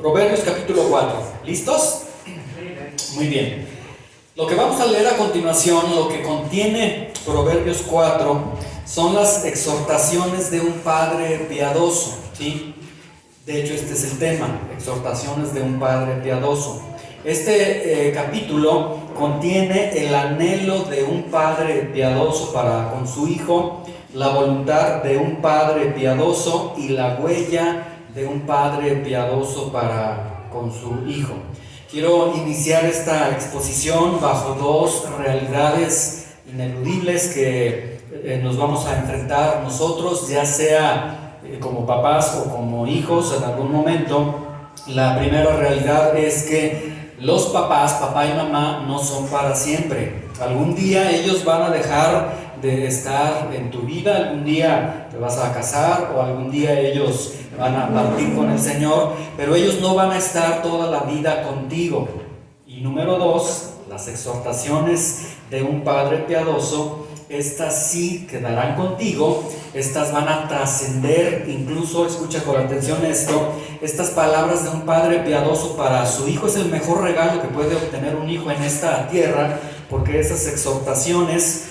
Proverbios capítulo 4. ¿Listos? Muy bien. Lo que vamos a leer a continuación, lo que contiene Proverbios 4, son las exhortaciones de un padre piadoso, ¿sí? De hecho, este es el tema, exhortaciones de un padre piadoso. Este capítulo contiene el anhelo de un padre piadoso para con su hijo, la voluntad de un padre piadoso y la huella de un padre piadoso para con su hijo. Quiero iniciar esta exposición bajo dos realidades ineludibles que nos vamos a enfrentar nosotros, ya sea como papás o como hijos en algún momento. La primera realidad es que los papás, papá y mamá, no son para siempre. Algún día ellos van a dejar de estar en tu vida, algún día te vas a casar o algún día ellos van a partir con el Señor, pero ellos no van a estar toda la vida contigo. Y número dos, las exhortaciones de un padre piadoso, estas sí quedarán contigo, estas van a trascender, incluso, escucha con atención esto, estas palabras de un padre piadoso para su hijo es el mejor regalo que puede obtener un hijo en esta tierra, porque esas exhortaciones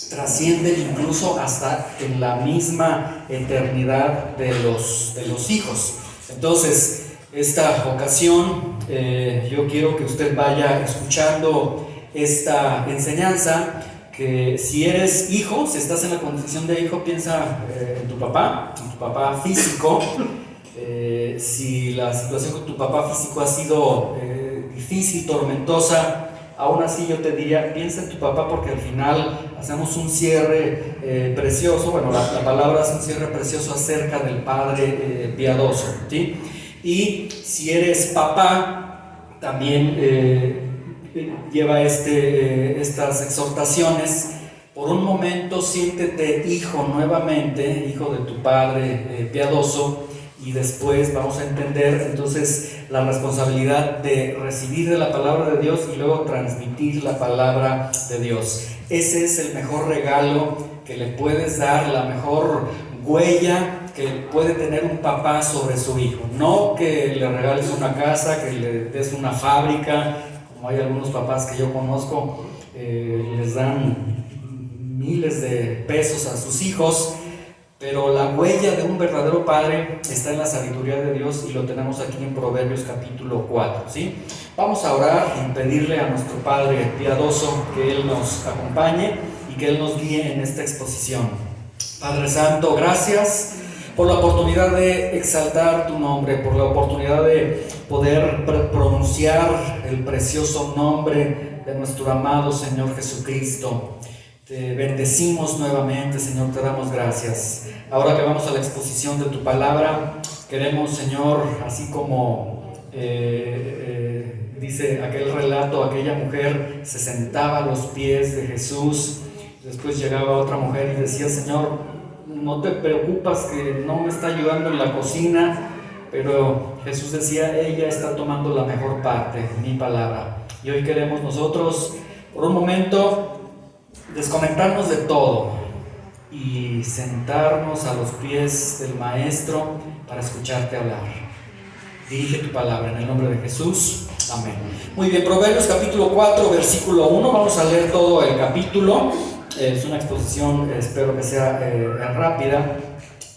trascienden incluso hasta en la misma eternidad de los hijos. Entonces, esta ocasión yo quiero que usted vaya escuchando esta enseñanza, que si eres hijo, si estás en la condición de hijo, piensa en tu papá físico. Si la situación con tu papá físico ha sido difícil, tormentosa, aún así yo te diría, piensa en tu papá, porque al final hacemos un cierre precioso, bueno, la palabra hace un cierre precioso acerca del padre piadoso, ¿sí? Y si eres papá, también lleva estas exhortaciones. Por un momento siéntete hijo nuevamente, hijo de tu padre piadoso, y después vamos a entender entonces la responsabilidad de recibir de la palabra de Dios y luego transmitir la palabra de Dios. Ese es el mejor regalo que le puedes dar, la mejor huella que puede tener un papá sobre su hijo. No que le regales una casa, que le des una fábrica, como hay algunos papás que yo conozco, les dan miles de pesos a sus hijos. Pero la huella de un verdadero padre está en la sabiduría de Dios, y lo tenemos aquí en Proverbios capítulo 4, ¿sí? Vamos a orar y pedirle a nuestro Padre piadoso que Él nos acompañe y que Él nos guíe en esta exposición. Padre Santo, gracias por la oportunidad de exaltar tu nombre, por la oportunidad de poder pronunciar el precioso nombre de nuestro amado Señor Jesucristo. Te bendecimos nuevamente, Señor, te damos gracias. Ahora que vamos a la exposición de tu palabra, queremos, Señor, así como dice aquel relato, aquella mujer se sentaba a los pies de Jesús, después llegaba otra mujer y decía, Señor, no te preocupas que no me está ayudando en la cocina, pero Jesús decía, ella está tomando la mejor parte, mi palabra. Y hoy queremos nosotros, por un momento, desconectarnos de todo y sentarnos a los pies del Maestro para escucharte hablar. Dirige tu palabra en el nombre de Jesús. Amén. Muy bien, Proverbios capítulo 4, versículo 1. Vamos a leer todo el capítulo. Es una exposición, espero que sea rápida.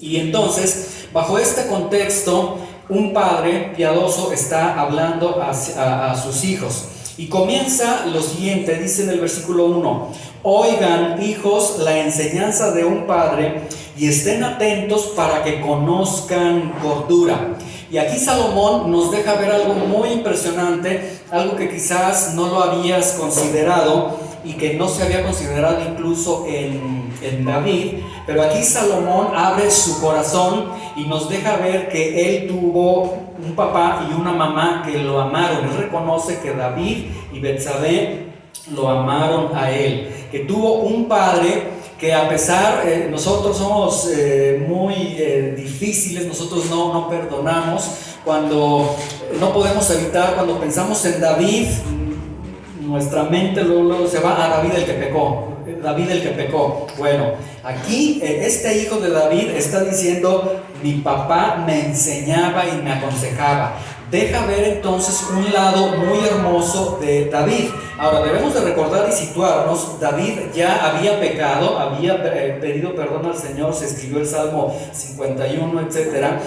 Y entonces, bajo este contexto, un padre piadoso está hablando a sus hijos. Y comienza lo siguiente, dice en el versículo 1: oigan, hijos, la enseñanza de un padre y estén atentos para que conozcan cordura. Y aquí Salomón nos deja ver algo muy impresionante, algo que quizás no lo habías considerado y que no se había considerado incluso en David, pero aquí Salomón abre su corazón y nos deja ver que él tuvo un papá y una mamá que lo amaron. Él reconoce que David y Betsabé lo amaron a él, que tuvo un padre que, a pesar, nosotros somos muy difíciles, nosotros no perdonamos, cuando no podemos evitar, cuando pensamos en David, nuestra mente luego se va a David el que pecó. Bueno, aquí este hijo de David está diciendo, mi papá me enseñaba y me aconsejaba. deja ver entonces un lado muy hermoso de David. Ahora debemos de recordar y situarnos. David ya había pecado, había pedido perdón al Señor, se escribió el Salmo 51, etcétera.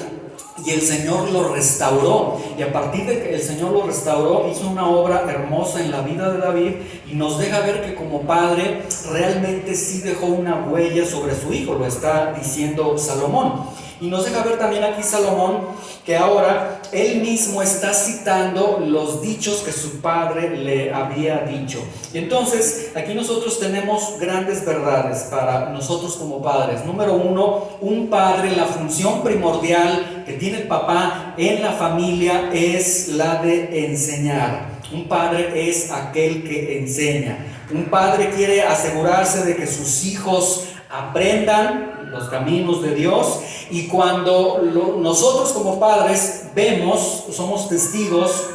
Y el Señor lo restauró, y a partir de que el Señor lo restauró, hizo una obra hermosa en la vida de David, y nos deja ver que como padre realmente sí dejó una huella sobre su hijo, lo está diciendo Salomón. Y nos deja ver también aquí Salomón que ahora él mismo está citando los dichos que su padre le había dicho. Y entonces aquí nosotros tenemos grandes verdades para nosotros como padres. Número uno, un padre, la función primordial que tiene el papá en la familia es la de enseñar. Un padre es aquel que enseña. Un padre quiere asegurarse de que sus hijos aprendan los caminos de Dios, y cuando nosotros como padres vemos, somos testigos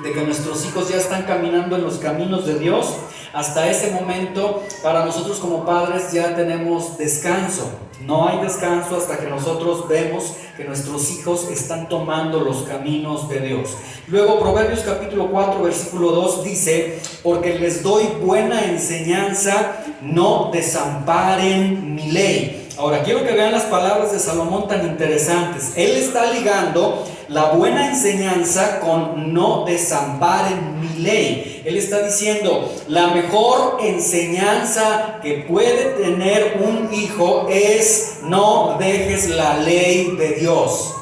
de que nuestros hijos ya están caminando en los caminos de Dios, hasta ese momento para nosotros como padres ya tenemos descanso. No hay descanso hasta que nosotros vemos que nuestros hijos están tomando los caminos de Dios. Luego Proverbios capítulo 4 versículo 2 dice: porque les doy buena enseñanza, no desamparen mi ley. Ahora quiero que vean las palabras de Salomón tan interesantes. Él está ligando la buena enseñanza con no desamparen mi ley. Él está diciendo, la mejor enseñanza que puede tener un hijo es: no dejes la ley de Dios.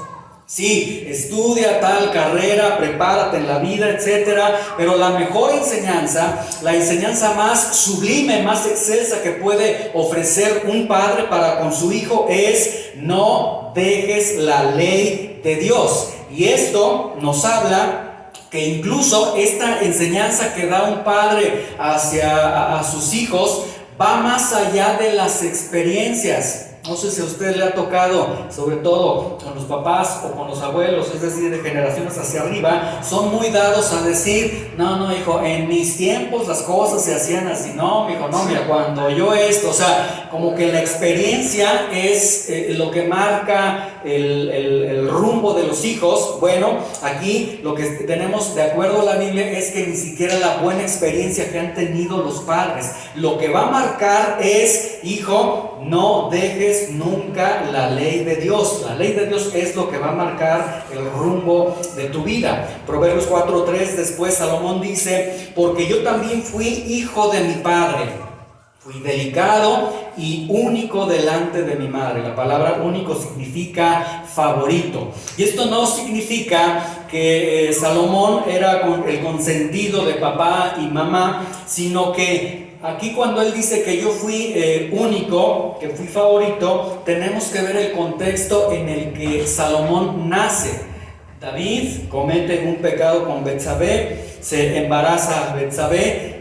Sí, estudia tal carrera, prepárate en la vida, etcétera, pero la mejor enseñanza, la enseñanza más sublime, más excelsa que puede ofrecer un padre para con su hijo es: no dejes la ley de Dios. Y esto nos habla que incluso esta enseñanza que da un padre hacia a sus hijos va más allá de las experiencias. No sé si a usted le ha tocado, sobre todo con los papás o con los abuelos, es decir, de generaciones hacia arriba, son muy dados a decir: no, hijo, en mis tiempos las cosas se hacían así. No, hijo, no, mira, cuando yo esto, o sea, como que la experiencia es lo que marca el rumbo de los hijos. Bueno, aquí lo que tenemos de acuerdo a la Biblia es que ni siquiera la buena experiencia que han tenido los padres, lo que va a marcar es: hijo, no dejes nunca la ley de Dios. La ley de Dios es lo que va a marcar el rumbo de tu vida. Proverbios 4:3, después Salomón dice: porque yo también fui hijo de mi padre, fui delicado y único delante de mi madre. La palabra único significa favorito. Y esto no significa que Salomón era el consentido de papá y mamá, sino que aquí cuando él dice que yo fui único, que fui favorito, tenemos que ver el contexto en el que Salomón nace. David comete un pecado con Betsabé, se embaraza a Betsabé.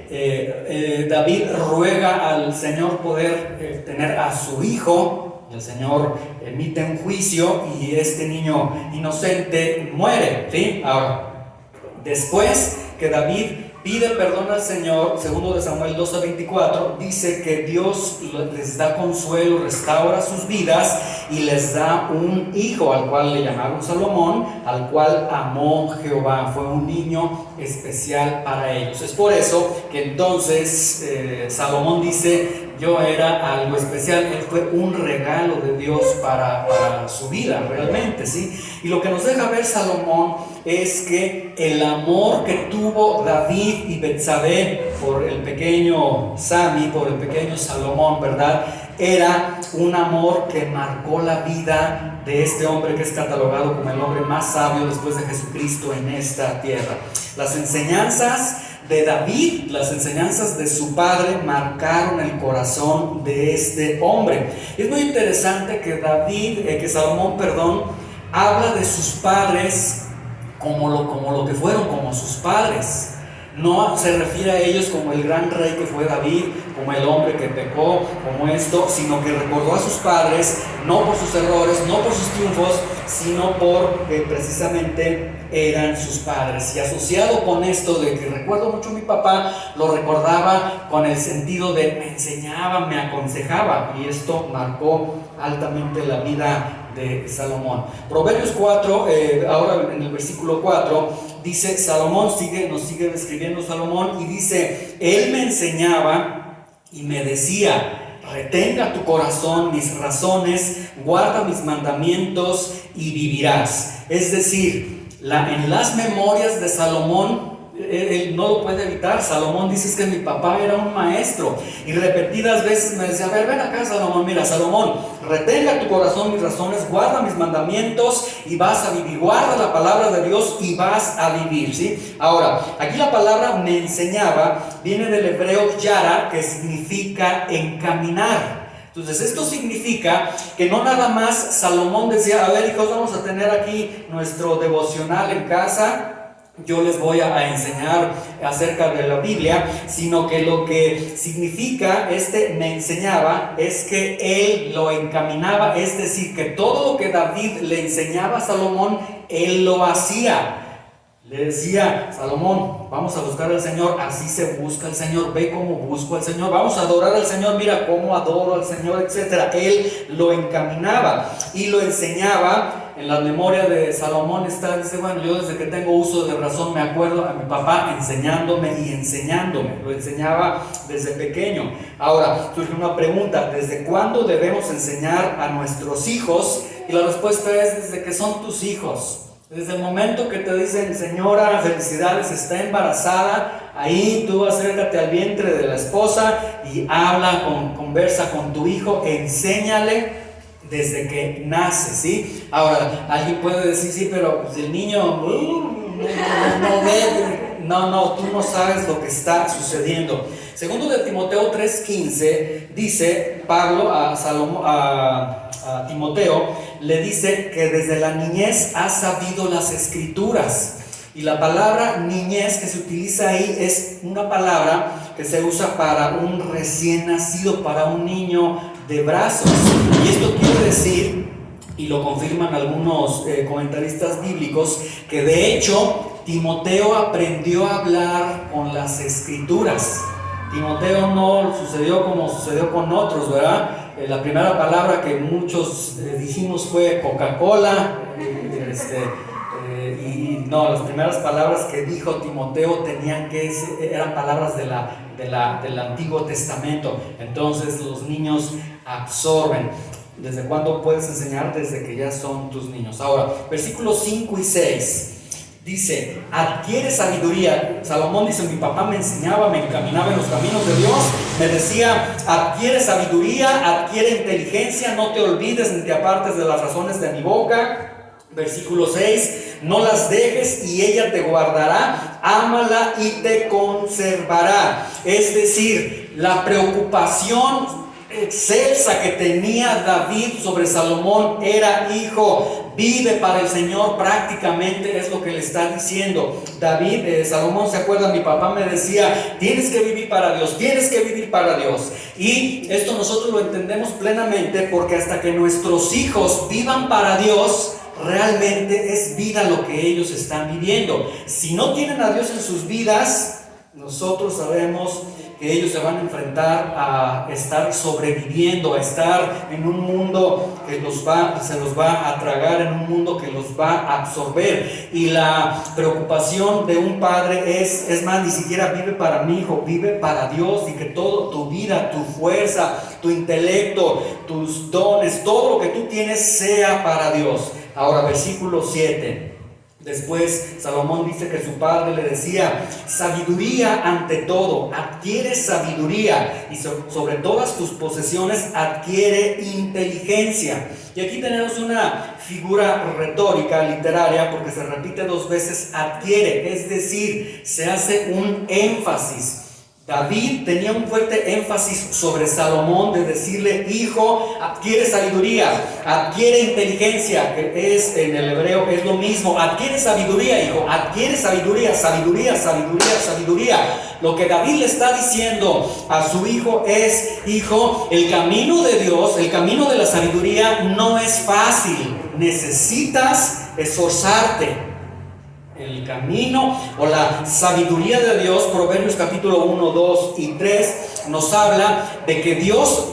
David ruega al Señor poder tener a su hijo. El Señor emite un juicio y este niño inocente muere, ¿sí? Ahora, después que David pide perdón al Señor, segundo de Samuel 12:24, dice que Dios les da consuelo, restaura sus vidas y les da un hijo al cual le llamaron Salomón, al cual amó Jehová. Fue un niño especial para ellos. Es por eso que entonces Salomón dice: yo era algo especial. Él fue un regalo de Dios para su vida, realmente, ¿sí? Y lo que nos deja ver Salomón es que el amor que tuvo David y Betsabé por el pequeño Sami, por el pequeño Salomón, ¿verdad?, era un amor que marcó la vida de este hombre que es catalogado como el hombre más sabio después de Jesucristo en esta tierra. Las enseñanzas de David, las enseñanzas de su padre marcaron el corazón de este hombre. Es muy interesante que Salomón, habla de sus padres como lo que fueron, como sus padres. No se refiere a ellos como el gran rey que fue David, como el hombre que pecó, como esto, sino que recordó a sus padres, no por sus errores, no por sus triunfos, sino porque precisamente eran sus padres. Y asociado con esto de que recuerdo mucho a mi papá, lo recordaba con el sentido de me enseñaba, me aconsejaba, y esto marcó altamente la vida de Salomón. Proverbios 4, ahora en el versículo 4, dice Salomón, nos sigue describiendo Salomón y dice: Él me enseñaba y me decía: retenga tu corazón mis razones, guarda mis mandamientos y vivirás. Es decir, en las memorias de Salomón, él no lo puede evitar. Salomón dice: es que mi papá era un maestro, y repetidas veces me decía: a ver, ven acá, Salomón, mira, Salomón, retenga tu corazón mis razones, guarda mis mandamientos y vas a vivir. Guarda la palabra de Dios y vas a vivir, ¿sí? Ahora, aquí la palabra me enseñaba viene del hebreo yara, que significa encaminar. Entonces esto significa que no nada más Salomón decía: a ver, hijos, vamos a tener aquí nuestro devocional en casa, yo les voy a enseñar acerca de la Biblia, sino que lo que significa me enseñaba es que él lo encaminaba, es decir, que todo lo que David le enseñaba a Salomón, él lo hacía. Le decía: Salomón, vamos a buscar al Señor, así se busca al Señor, ve cómo busco al Señor, vamos a adorar al Señor, mira cómo adoro al Señor, etc. Él lo encaminaba y lo enseñaba. En la memoria de Salomón dice: bueno, yo desde que tengo uso de razón me acuerdo a mi papá enseñándome y enseñándome, lo enseñaba desde pequeño. Ahora, surge una pregunta: ¿desde cuándo debemos enseñar a nuestros hijos? Y la respuesta es: desde que son tus hijos. Desde el momento que te dicen: señora, felicidades, está embarazada, ahí tú acércate al vientre de la esposa y conversa con tu hijo, enséñale desde que nace, ¿sí? Ahora, alguien puede decir: sí, pero pues el niño no ve. No, tú no sabes lo que está sucediendo. Segundo de Timoteo 3:15 dice Pablo a Timoteo, le dice que desde la niñez ha sabido las escrituras. Y la palabra niñez que se utiliza ahí es una palabra que se usa para un recién nacido, para un niño de brazos. Y esto quiere decir, y lo confirman algunos comentaristas bíblicos, que de hecho Timoteo aprendió a hablar con las escrituras. Timoteo no sucedió como sucedió con otros, ¿verdad? La primera palabra que muchos dijimos fue Coca-Cola, y no, las primeras palabras que dijo Timoteo eran palabras del Antiguo Testamento. Entonces los niños absorben. ¿Desde cuándo puedes enseñar? Desde que ya son tus niños. Ahora, versículos 5 y 6 dice: adquiere sabiduría. Salomón dice: mi papá me enseñaba, me encaminaba en los caminos de Dios, me decía: adquiere sabiduría, adquiere inteligencia, no te olvides ni te apartes de las razones de mi boca. Versículo 6: no las dejes y ella te guardará, ámala y te conservará. Es decir, la preocupación excelsa que tenía David sobre Salomón era: hijo, vive para el Señor. Prácticamente es lo que le está diciendo Salomón se acuerda: mi papá me decía: tienes que vivir para Dios, tienes que vivir para Dios. Y esto nosotros lo entendemos plenamente, porque hasta que nuestros hijos vivan para Dios, realmente es vida lo que ellos están viviendo. Si no tienen a Dios en sus vidas, nosotros sabemos que ellos se van a enfrentar a estar sobreviviendo, a estar en un mundo que se los va a tragar, en un mundo que los va a absorber. Y la preocupación de un padre es más, ni siquiera vive para mi hijo, vive para Dios, y que todo, tu vida, tu fuerza, tu intelecto, tus dones, todo lo que tú tienes sea para Dios. Ahora, versículo 7. Después Salomón dice que su padre le decía: sabiduría ante todo, adquiere sabiduría, y sobre todas tus posesiones adquiere inteligencia. Y aquí tenemos una figura retórica, literaria, porque se repite dos veces adquiere, es decir, se hace un énfasis. David tenía un fuerte énfasis sobre Salomón de decirle: hijo, adquiere sabiduría, adquiere inteligencia, que es en el hebreo es lo mismo. Adquiere sabiduría, hijo, adquiere sabiduría, sabiduría, sabiduría, sabiduría. Lo que David le está diciendo a su hijo es: hijo, el camino de Dios, el camino de la sabiduría no es fácil, necesitas esforzarte. El camino o la sabiduría de Dios, Proverbios capítulo 1, 2 y 3 nos habla de que Dios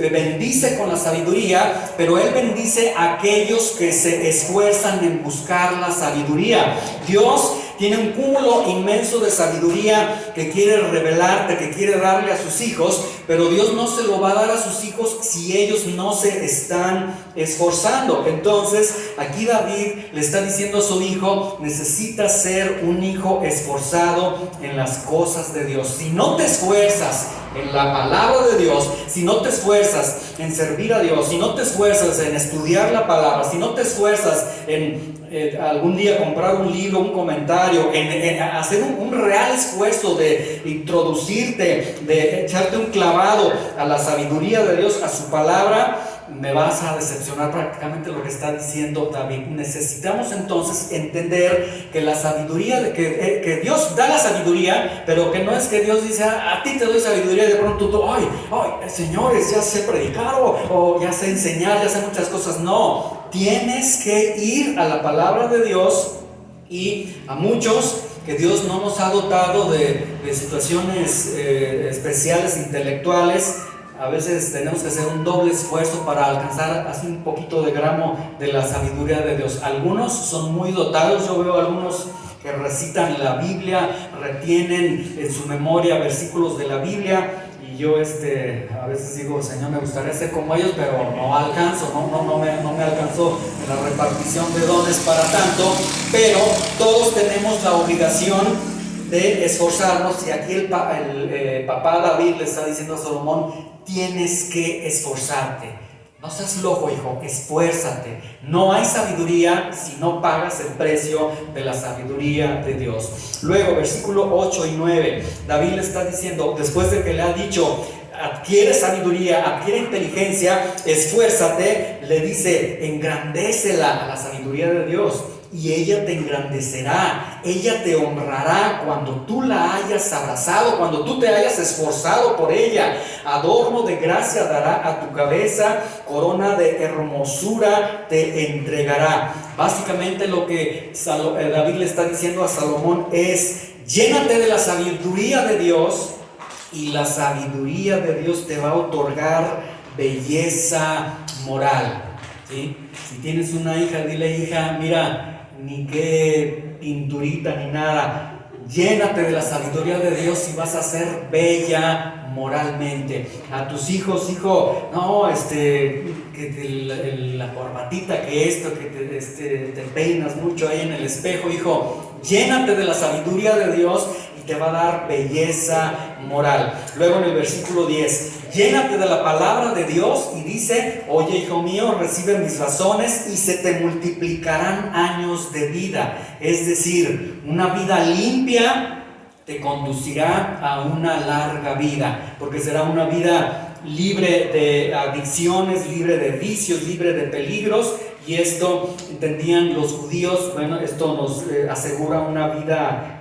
bendice con la sabiduría, pero Él bendice a aquellos que se esfuerzan en buscar la sabiduría. Dios tiene un cúmulo inmenso de sabiduría que quiere revelarte, que quiere darle a sus hijos, pero Dios no se lo va a dar a sus hijos si ellos no se están esforzando. Entonces, aquí David le está diciendo a su hijo: necesitas ser un hijo esforzado en las cosas de Dios. Si no te esfuerzas en la palabra de Dios, si no te esfuerzas en servir a Dios, si no te esfuerzas en estudiar la palabra, si no te esfuerzas en algún día comprar un libro, un comentario, en hacer un real esfuerzo de introducirte, de echarte un clavado a la sabiduría de Dios, a su palabra, me vas a decepcionar. Prácticamente lo que está diciendo David. Necesitamos entonces entender que la sabiduría, que Dios da la sabiduría, pero que no es que Dios dice: a ti te doy sabiduría, y de pronto tú, ay, señores, ya sé predicar, o ya sé enseñar, ya sé muchas cosas. No, tienes que ir a la palabra de Dios. Y a muchos que Dios no nos ha dotado de situaciones especiales, intelectuales, a veces tenemos que hacer un doble esfuerzo para alcanzar así un poquito de gramo de la sabiduría de Dios. Algunos son muy dotados. Yo veo algunos que recitan la Biblia, retienen en su memoria versículos de la Biblia, y yo a veces digo: Señor, me gustaría ser como ellos, pero no alcanzo, no me alcanzó en la repartición de dones para tanto. Pero todos tenemos la obligación de esforzarnos, y aquí el papá David le está diciendo a Salomón: tienes que esforzarte, no seas flojo, hijo, esfuérzate. No hay sabiduría si no pagas el precio de la sabiduría de Dios. Luego, versículo 8 y 9, David le está diciendo, después de que le ha dicho: adquiere sabiduría, adquiere inteligencia, esfuérzate, le dice: engrandécela a la sabiduría de Dios, y ella te engrandecerá, ella te honrará cuando tú la hayas abrazado, cuando tú te hayas esforzado por ella. Adorno de gracia dará a tu cabeza, corona de hermosura te entregará. Básicamente lo que David le está diciendo a Salomón es: llénate de la sabiduría de Dios, y la sabiduría de Dios te va a otorgar belleza moral. ¿Sí? Si tienes una hija, dile: hija, mira, ni qué pinturita ni nada, llénate de la sabiduría de Dios y vas a ser bella moralmente. A tus hijos: hijo, no, que la corbatita, que esto, que te peinas mucho ahí en el espejo, hijo, llénate de la sabiduría de Dios y te va a dar belleza moral. Luego en el versículo 10, llénate de la palabra de Dios, y dice: oye, hijo mío, recibe mis razones y se te multiplicarán años de vida. Es decir, una vida limpia te conducirá a una larga vida, porque será una vida libre de adicciones, libre de vicios, libre de peligros. Y esto entendían los judíos. Bueno, esto nos asegura una vida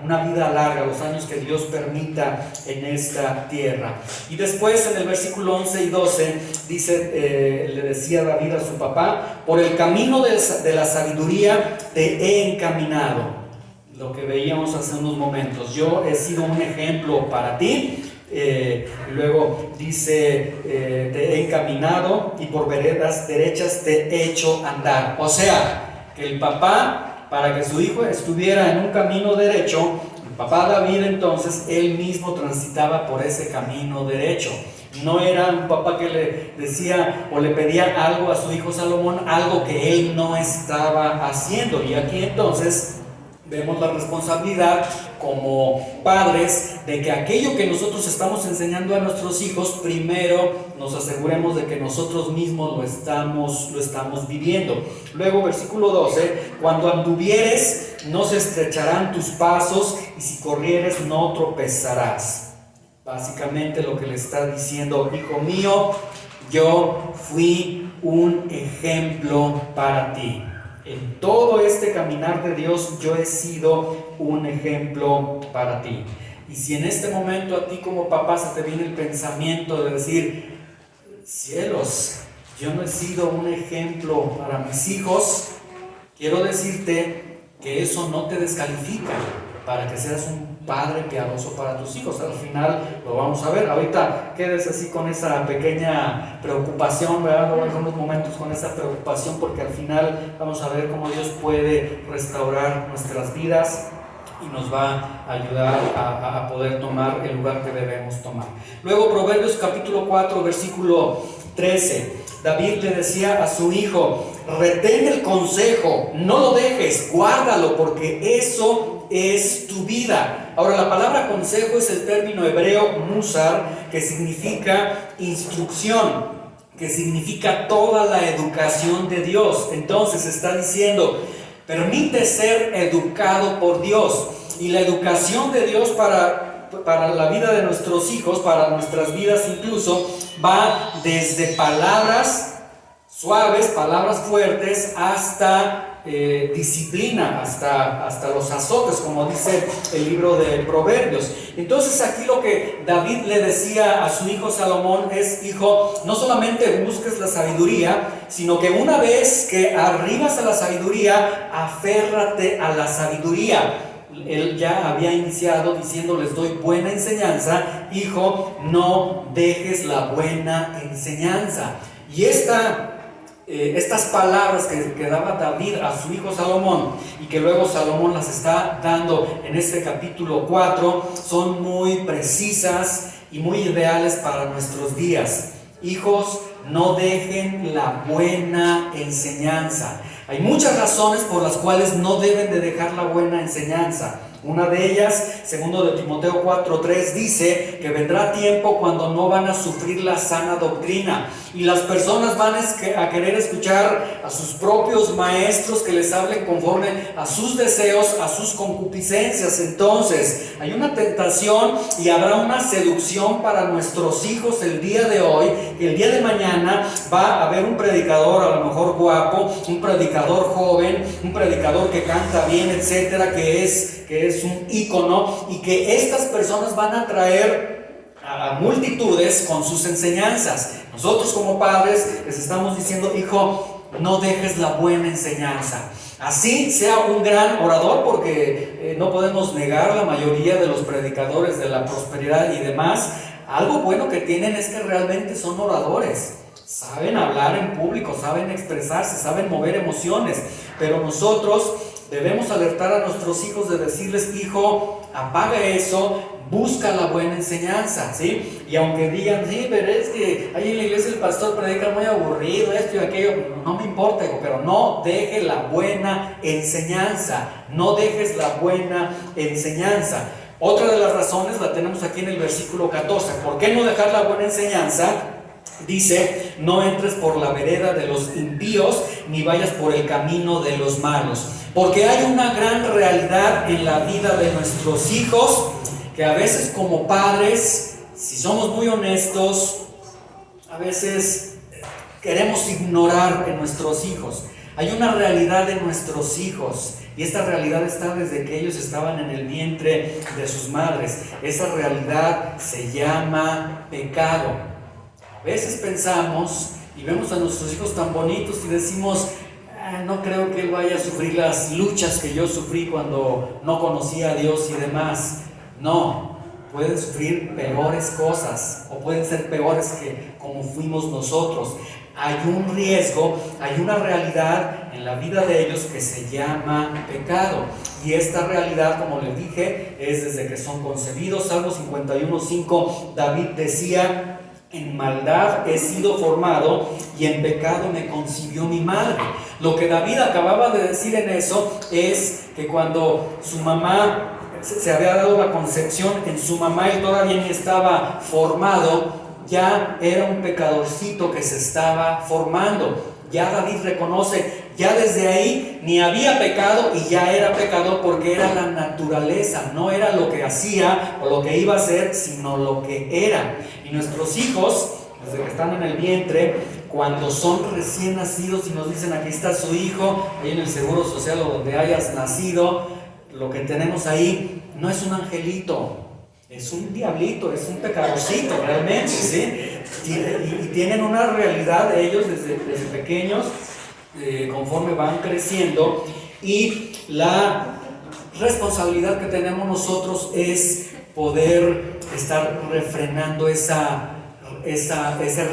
larga, los años que Dios permita en esta tierra. Y después en el versículo 11 y 12 dice, le decía David a su papá: por el camino de la sabiduría te he encaminado. Lo que veíamos hace unos momentos: yo he sido un ejemplo para ti. Luego dice: te he encaminado y por veredas derechas te he hecho andar. O sea, que el papá, para que su hijo estuviera en un camino derecho, el papá David entonces, él mismo transitaba por ese camino derecho. No era un papá que le decía o le pedía algo a su hijo Salomón, algo que él no estaba haciendo. Y aquí entonces vemos la responsabilidad como padres de que aquello que nosotros estamos enseñando a nuestros hijos, primero nos aseguremos de que nosotros mismos lo estamos viviendo. Luego, versículo 12: cuando anduvieres, no se estrecharán tus pasos, y si corrieres, no tropezarás. Básicamente lo que le está diciendo: hijo mío, yo fui un ejemplo para ti. En todo este caminar de Dios, yo he sido un ejemplo para ti. Y si en este momento a ti como papá se te viene el pensamiento de decir: cielos, yo no he sido un ejemplo para mis hijos, quiero decirte que eso no te descalifica para que seas un padre piadoso para tus hijos. Al final lo vamos a ver. Ahorita quedes así con esa pequeña preocupación, ¿verdad? Unos momentos con esa preocupación, porque al final vamos a ver cómo Dios puede restaurar nuestras vidas y nos va a ayudar a poder tomar el lugar que debemos tomar. Luego Proverbios capítulo 4 versículo 13. David le decía a su hijo: retén el consejo, no lo dejes, guárdalo, porque eso es tu vida. Ahora, la palabra consejo es el término hebreo musar, que significa instrucción, que significa toda la educación de Dios. Entonces está diciendo: permite ser educado por Dios. Y la educación de Dios para la vida de nuestros hijos, para nuestras vidas incluso, va desde palabras suaves, palabras fuertes, hasta disciplina, hasta los azotes, como dice el libro de Proverbios. Entonces aquí lo que David le decía a su hijo Salomón es: hijo, no solamente busques la sabiduría, sino que una vez que arribas a la sabiduría, aférrate a la sabiduría. Él ya había iniciado diciendo: les doy buena enseñanza, hijo, no dejes la buena enseñanza. Y estas palabras que daba David a su hijo Salomón, y que luego Salomón las está dando en este capítulo 4, son muy precisas y muy ideales para nuestros días. Hijos, no dejen la buena enseñanza. Hay muchas razones por las cuales no deben de dejar la buena enseñanza. Una de ellas, segundo de Timoteo 4:3, dice que vendrá tiempo cuando no van a sufrir la sana doctrina, y las personas van a querer escuchar a sus propios maestros que les hablen conforme a sus deseos, a sus concupiscencias. Entonces hay una tentación y habrá una seducción para nuestros hijos el día de hoy. El día de mañana va a haber un predicador, a lo mejor guapo, un predicador joven, un predicador que canta bien, etcétera, que es un ícono, y que estas personas van a atraer a multitudes con sus enseñanzas. Nosotros como padres les estamos diciendo: hijo, no dejes la buena enseñanza. Así sea un gran orador, porque no podemos negar la mayoría de los predicadores de la prosperidad y demás. Algo bueno que tienen es que realmente son oradores. Saben hablar en público, saben expresarse, saben mover emociones. Pero nosotros debemos alertar a nuestros hijos de decirles: hijo, apaga eso, busca la buena enseñanza, ¿sí? Y aunque digan: sí, pero es que ahí en la iglesia el pastor predica muy aburrido, esto y aquello, no me importa, hijo, pero no deje la buena enseñanza, no dejes la buena enseñanza. Otra de las razones la tenemos aquí en el versículo 14. ¿Por qué no dejar la buena enseñanza? Dice: no entres por la vereda de los impíos, ni vayas por el camino de los malos. Porque hay una gran realidad en la vida de nuestros hijos, que a veces como padres, si somos muy honestos, a veces queremos ignorar en nuestros hijos. Hay una realidad en nuestros hijos, y esta realidad está desde que ellos estaban en el vientre de sus madres. Esa realidad se llama pecado. A veces pensamos y vemos a nuestros hijos tan bonitos y decimos: no creo que él vaya a sufrir las luchas que yo sufrí cuando no conocía a Dios y demás. No, pueden sufrir peores cosas, o pueden ser peores que como fuimos nosotros. Hay un riesgo, hay una realidad en la vida de ellos que se llama pecado. Y esta realidad, como les dije, es desde que son concebidos. Salmo 51:5, David decía: en maldad he sido formado, y en pecado me concibió mi madre. Lo que David acababa de decir en eso es que cuando su mamá se había dado la concepción, en su mamá él todavía ni estaba formado, ya era un pecadorcito que se estaba formando. Ya David reconoce: ya desde ahí ni había pecado y ya era pecador, porque era la naturaleza, no era lo que hacía o lo que iba a hacer, sino lo que era. Y nuestros hijos, desde que están en el vientre, cuando son recién nacidos y nos dicen: aquí está su hijo, ahí en el Seguro Social o donde hayas nacido, lo que tenemos ahí no es un angelito, es un diablito, es un pecadorcito realmente, ¿sí? Y tienen una realidad de ellos desde pequeños, conforme van creciendo, y la responsabilidad que tenemos nosotros es poder estar refrenando ese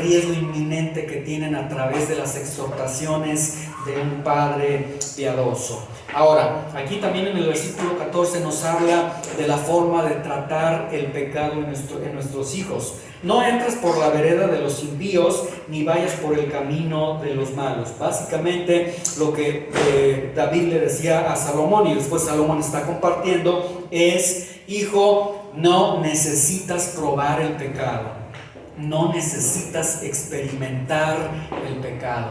riesgo inminente que tienen a través de las exhortaciones de un padre piadoso. Ahora, aquí también en el versículo 14 nos habla de la forma de tratar el pecado en nuestros hijos. No entres por la vereda de los impíos, ni vayas por el camino de los malos. Básicamente lo que David le decía a Salomón, y después Salomón está compartiendo, es: hijo, no necesitas probar el pecado, no necesitas experimentar el pecado.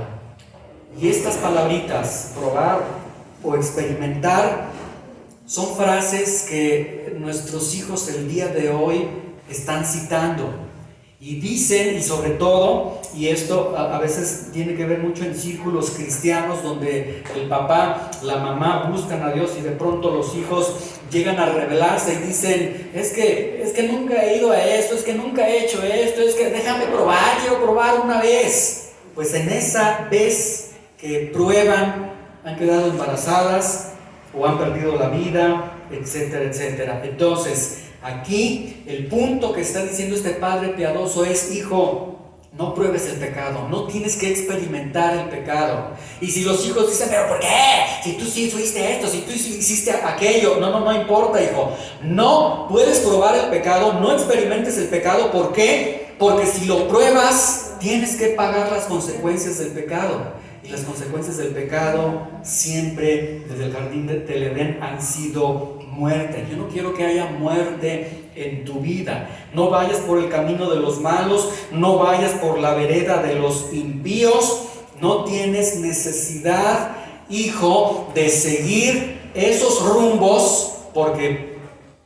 Y estas palabritas, probar o experimentar, son frases que nuestros hijos el día de hoy están citando. Y dicen, y sobre todo, y esto a veces tiene que ver mucho en círculos cristianos donde el papá, la mamá buscan a Dios y de pronto los hijos llegan a rebelarse y dicen: es que nunca he ido a esto, es que nunca he hecho esto, es que déjame probar, quiero probar una vez. Pues en esa vez que prueban, han quedado embarazadas o han perdido la vida, etcétera, etcétera. Entonces, aquí el punto que está diciendo este padre piadoso es: hijo, no pruebes el pecado, no tienes que experimentar el pecado. Y si los hijos dicen: ¿pero por qué? Si tú sí hiciste esto, si tú sí hiciste aquello. No importa, hijo. No puedes probar el pecado, no experimentes el pecado. ¿Por qué? Porque si lo pruebas, tienes que pagar las consecuencias del pecado. Y las consecuencias del pecado siempre desde el jardín del Edén han sido muerte. Yo no quiero que haya muerte en tu vida. No vayas por el camino de los malos, no vayas por la vereda de los impíos. No tienes necesidad, hijo, de seguir esos rumbos, porque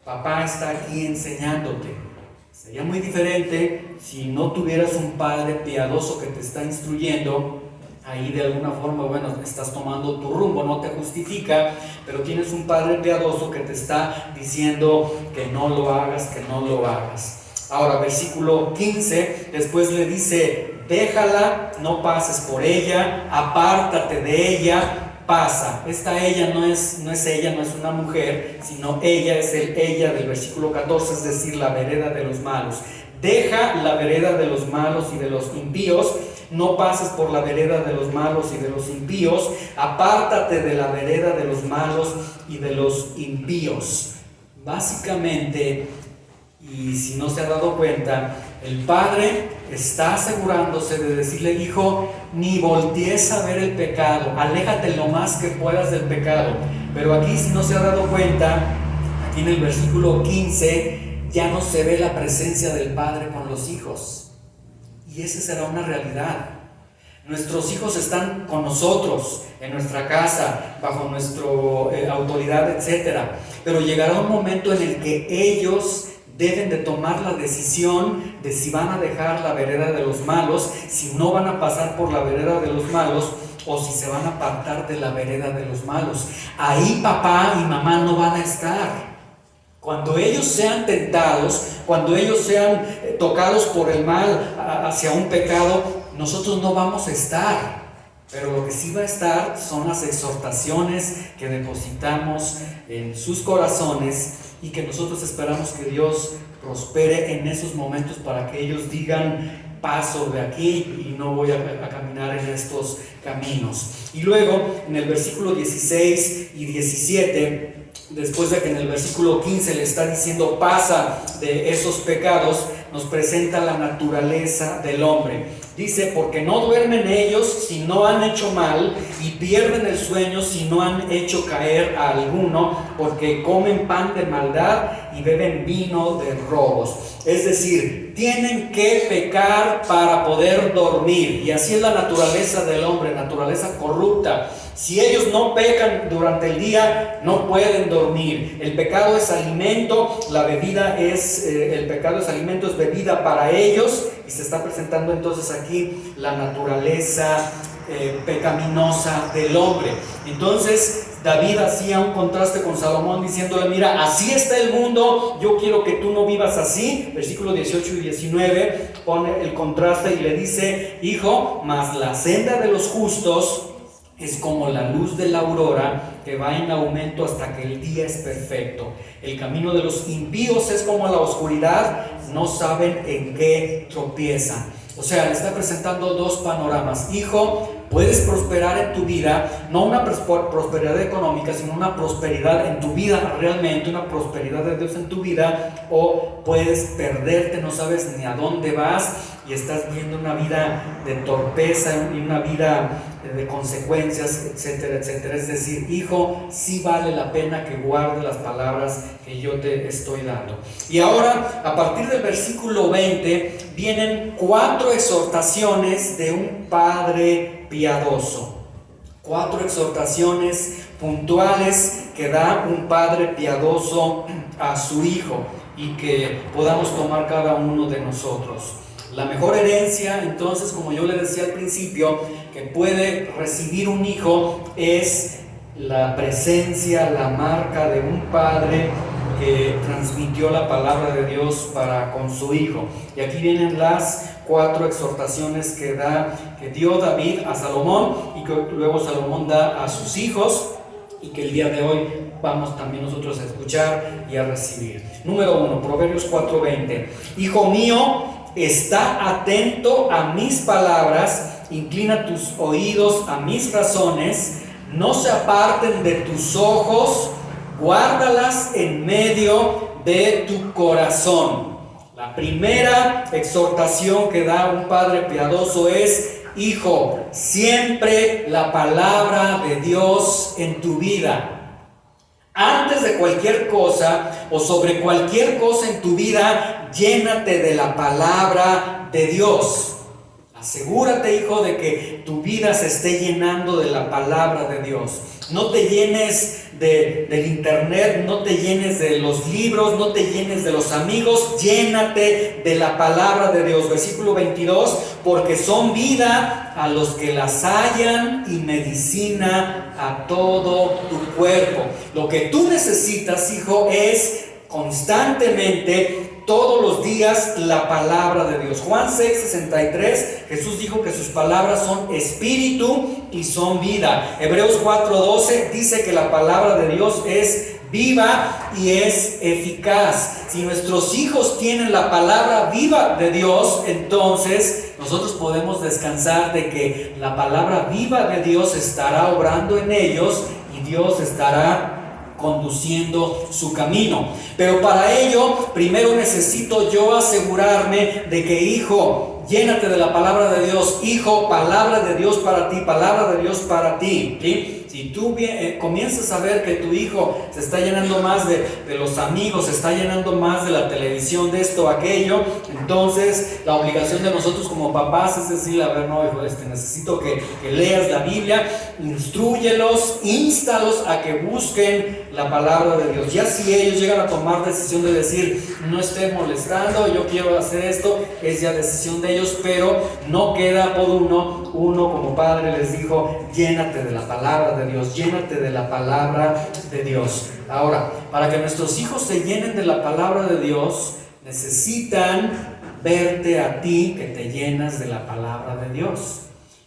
papá está aquí enseñándote. Sería muy diferente si no tuvieras un padre piadoso que te está instruyendo. Ahí de alguna forma, bueno, estás tomando tu rumbo, no te justifica, pero tienes un padre piadoso que te está diciendo que no lo hagas, que no lo hagas. Ahora, versículo 15, después le dice: déjala, no pases por ella, apártate de ella, pasa. Esta ella no es ella, no es una mujer, sino ella es el ella del versículo 14, es decir, la vereda de los malos. Deja la vereda de los malos y de los impíos. No pases por la vereda de los malos y de los impíos. Apártate de la vereda de los malos y de los impíos. Básicamente, y si no se ha dado cuenta, el padre está asegurándose de decirle: hijo, ni voltees a ver el pecado, aléjate lo más que puedas del pecado. Pero aquí, si no se ha dado cuenta, aquí en el versículo 15 ya no se ve la presencia del padre con los hijos. Y esa será una realidad. Nuestros hijos están con nosotros, en nuestra casa, bajo nuestra autoridad, etc. Pero llegará un momento en el que ellos deben de tomar la decisión de si van a dejar la vereda de los malos, si no van a pasar por la vereda de los malos, o si se van a apartar de la vereda de los malos. Ahí papá y mamá no van a estar. Cuando ellos sean tentados, cuando ellos sean tocados por el mal hacia un pecado, nosotros no vamos a estar. Pero lo que sí va a estar son las exhortaciones que depositamos en sus corazones y que nosotros esperamos que Dios prospere en esos momentos para que ellos digan: paso de aquí y no voy a caminar en estos caminos. Y luego en el versículo 16 y 17, después de que en el versículo 15 le está diciendo: pasa de esos pecados, nos presenta la naturaleza del hombre. Dice: porque no duermen ellos si no han hecho mal, y pierden el sueño si no han hecho caer a alguno, porque comen pan de maldad y beben vino de robos. Es decir, tienen que pecar para poder dormir. Y así es la naturaleza del hombre, naturaleza corrupta. Si ellos no pecan durante el día, no pueden dormir. El pecado es alimento, el pecado es alimento, es bebida para ellos. Y se está presentando entonces aquí la naturaleza pecaminosa del hombre. Entonces David hacía un contraste con Salomón diciéndole: mira, así está el mundo, yo quiero que tú no vivas así. Versículos 18 y 19 pone el contraste y le dice: hijo, mas la senda de los justos es como la luz de la aurora que va en aumento hasta que el día es perfecto. El camino de los impíos es como la oscuridad, no saben en qué tropiezan. O sea, le está presentando dos panoramas. Hijo, puedes prosperar en tu vida, no una prosperidad económica, sino una prosperidad en tu vida realmente, una prosperidad de Dios en tu vida, o puedes perderte, no sabes ni a dónde vas y estás viendo una vida de torpeza y una vida de consecuencias, etcétera, etcétera. Es decir, hijo, sí vale la pena que guardes las palabras que yo te estoy dando. Y ahora, a partir del versículo 20, vienen 4 exhortaciones de un padre piadoso. 4 exhortaciones puntuales que da un padre piadoso a su hijo y que podamos tomar cada uno de nosotros. La mejor herencia, entonces, como yo le decía al principio, que puede recibir un hijo es la presencia, la marca de un padre que transmitió la palabra de Dios para con su hijo. Y aquí vienen las 4 exhortaciones que dio David a Salomón y que luego Salomón da a sus hijos y que el día de hoy vamos también nosotros a escuchar y a recibir. Número 1, Proverbios 4:20. Hijo mío, está atento a mis palabras, inclina tus oídos a mis razones, no se aparten de tus ojos, guárdalas en medio de tu corazón. La primera exhortación que da un padre piadoso es: hijo, siempre la palabra de Dios en tu vida. Antes de cualquier cosa o sobre cualquier cosa en tu vida, llénate de la palabra de Dios. Asegúrate, hijo, de que tu vida se esté llenando de la palabra de Dios. No te llenes del internet, no te llenes de los libros, no te llenes de los amigos, llénate de la palabra de Dios. Versículo 22, porque son vida a los que las hallan y medicina a todo tu cuerpo. Lo que tú necesitas, hijo, es constantemente, todos los días, la palabra de Dios. Juan 6:63, Jesús dijo que sus palabras son espíritu y son vida. Hebreos 4:12 dice que la palabra de Dios es viva y es eficaz. Si nuestros hijos tienen la palabra viva de Dios, entonces nosotros podemos descansar de que la palabra viva de Dios estará obrando en ellos y Dios estará conduciendo su camino. Pero para ello, primero necesito yo asegurarme de que, hijo, llénate de la palabra de Dios. Hijo, palabra de Dios para ti, palabra de Dios para ti, ¿sí? Si tú comienzas a ver que tu hijo se está llenando más de los amigos, se está llenando más de la televisión, de esto, aquello, entonces la obligación de nosotros como papás es decir: a ver, no, hijo, necesito que leas la Biblia, instrúyelos,ínstalos a que busquen la palabra de Dios. Ya si ellos llegan a tomar decisión de decir: no esté molestando, yo quiero hacer esto, es ya decisión de ellos, pero no queda por uno como padre les dijo: llénate de la palabra de Dios, llénate de la palabra de Dios. Ahora, para que nuestros hijos se llenen de la palabra de Dios, necesitan verte a ti que te llenas de la palabra de Dios.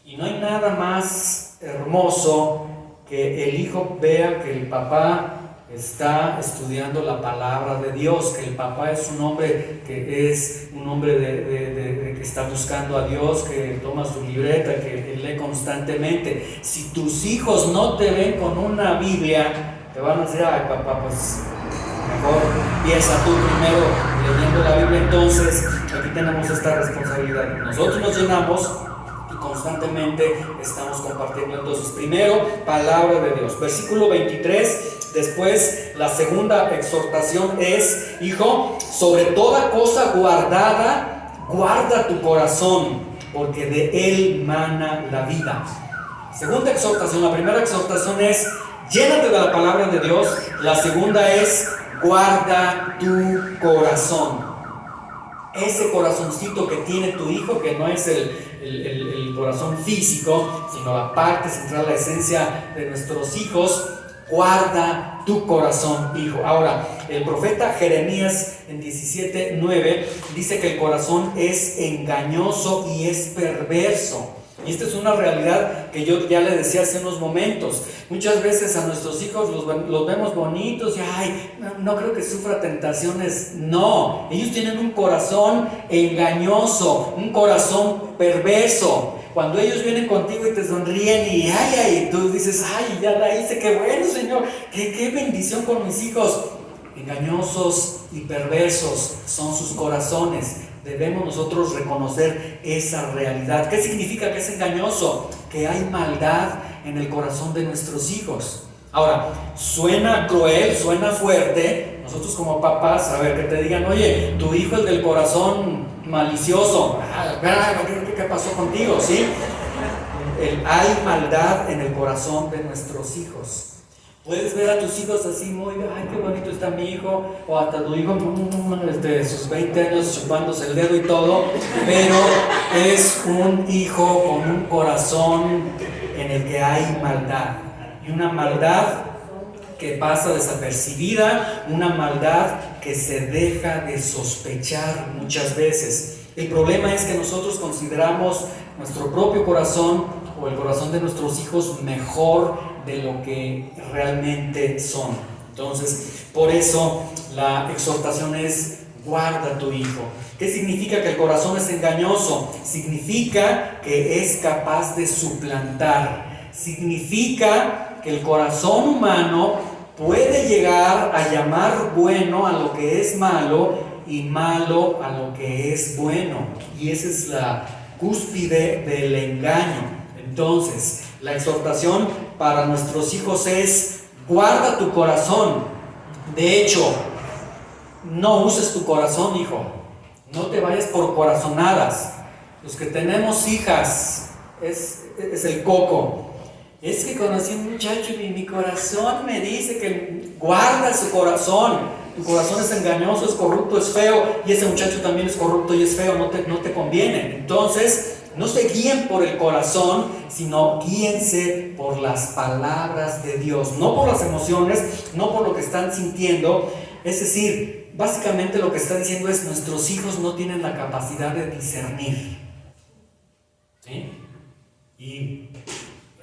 Y no hay nada más hermoso que el hijo vea que el papá está estudiando la palabra de Dios, que el papá es un hombre que que está buscando a Dios, que toma su libreta, que lee constantemente. Si tus hijos no te ven con una Biblia, te van a decir: ay, papá, pues mejor empieza tú primero leyendo la Biblia. Entonces aquí tenemos esta responsabilidad. Nosotros nos llenamos y constantemente estamos compartiendo. Entonces, primero, palabra de Dios. Versículo 23. Después, la segunda exhortación es: hijo, sobre toda cosa guardada, guarda tu corazón, porque de él mana la vida. Segunda exhortación. La primera exhortación es: llénate de la palabra de Dios. La segunda es: guarda tu corazón. Ese corazoncito que tiene tu hijo, que no es el corazón físico, sino la parte central, la esencia de nuestros hijos. Guarda tu corazón, hijo. Ahora, el profeta Jeremías en 17:9 dice que el corazón es engañoso y es perverso. Y esta es una realidad que yo ya le decía hace unos momentos. Muchas veces a nuestros hijos los vemos bonitos y ay, no creo que sufra tentaciones. No, ellos tienen un corazón engañoso, un corazón perverso. Cuando ellos vienen contigo y te sonríen y ay, tú dices, ay, ya la hice, qué bueno, Señor, qué bendición con mis hijos. Engañosos y perversos son sus corazones. Debemos nosotros reconocer esa realidad. ¿Qué significa que es engañoso? Que hay maldad en el corazón de nuestros hijos. Ahora, suena cruel, suena fuerte. Nosotros como papás, a ver, que te digan, oye, tu hijo es del corazón malicioso. ¿Qué pasó contigo? ¿Sí? Hay maldad en el corazón de nuestros hijos. Puedes ver a tus hijos así muy, ay, qué bonito está mi hijo, o hasta tu hijo desde sus 20 años chupándose el dedo y todo, pero es un hijo con un corazón en el que hay maldad, y una maldad que pasa desapercibida, una maldad que se deja de sospechar muchas veces. El problema es que nosotros consideramos nuestro propio corazón o el corazón de nuestros hijos mejor de lo que realmente son. Entonces, por eso la exhortación es: guarda a tu hijo. ¿Qué significa que el corazón es engañoso? Significa que es capaz de suplantar. Significa que el corazón humano puede llegar a llamar bueno a lo que es malo y malo a lo que es bueno. Y esa es la cúspide del engaño. Entonces, la exhortación para nuestros hijos es: guarda tu corazón. De hecho, no uses tu corazón, hijo. No te vayas por corazonadas. Los que tenemos hijas, es el coco. Es que conocí a un muchacho y mi corazón me dice que guarda su corazón. Tu corazón es engañoso, es corrupto, es feo. Y ese muchacho también es corrupto y es feo, no te conviene. Entonces, no se guíen por el corazón, sino guíense por las palabras de Dios. No por las emociones, no por lo que están sintiendo. Es decir, básicamente lo que está diciendo es: nuestros hijos no tienen la capacidad de discernir. ¿Sí? Y